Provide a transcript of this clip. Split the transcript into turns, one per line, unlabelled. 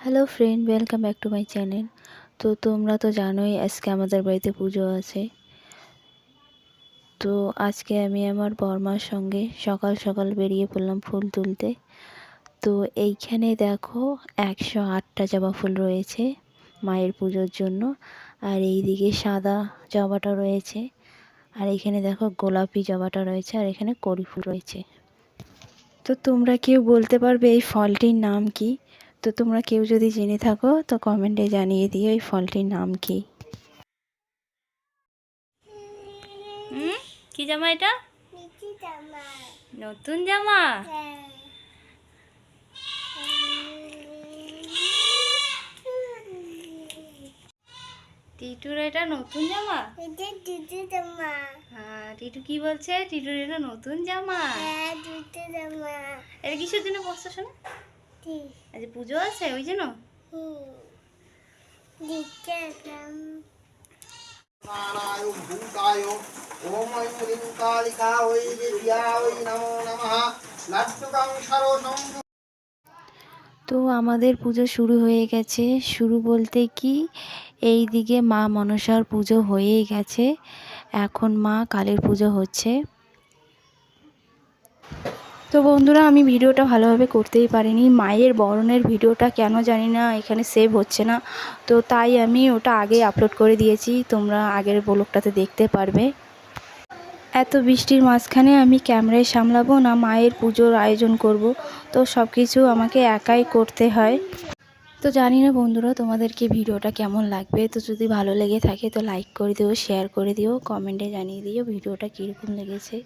Hello friend, welcome back to my channel. তো তোমরা তো জানোই আজকে আমাদের বাড়িতে পুজো আছে। তো আজকে আমি আমার বরমার সঙ্গে সকাল সকাল বেরিয়ে পড়লাম ফুল তুলতে। তো এইখানে দেখো 108টা জবা ফুল রয়েছে মায়ের পুজোর জন্য। আর এইদিকে সাদা জবাটা রয়েছে, আর এখানে দেখো গোলাপি জবাটা রয়েছে, আর এখানে কড়ি ফুল রয়েছে। তো তোমরা কেউ বলতে পারবে এই ফলটির নাম কি? তো তোমরা কেউ যদি জেনে থাকো তো কমেন্টে জানিয়ে দিও এই ফলটির নাম কি। কি জামা এটা? নতুন জামা। টিটুর এটা নতুন জামা। হ্যাঁ, টিটু কি বলছে? টিটুর এটা নতুন জামা। এটা কিসের জন্য পড়ছো শোনো? আজ পুজো আছে ওই জন্য। তো আমাদের পুজো শুরু হয়ে গেছে। শুরু বলতে কি, এই দিকে মা মনসার পুজো হয়েই গেছে, এখন মা কালীর পুজো হচ্ছে। তো বন্ধুরা, আমি ভিডিওটা ভালোভাবে করতেই পারিনি। মায়ের বরণের ভিডিওটা কেন জানি না এখানে সেভ হচ্ছে না, তো তাই আমি ওটা আগেই আপলোড করে দিয়েছি, তোমরা আগের ব্লগটাতে দেখতে পারবে। এত বৃষ্টির মাঝখানে আমি ক্যামেরায় সামলাবো না মায়ের পুজোর আয়োজন করব, তো সব কিছু আমাকে একাই করতে হয়। তো জানি না বন্ধুরা তোমাদেরকে ভিডিওটা কেমন লাগবে। তো যদি ভালো লেগে থাকে তো লাইক করে দিও, শেয়ার করে দিও, কমেন্টে জানিয়ে দিও ভিডিওটা কীরকম লেগেছে।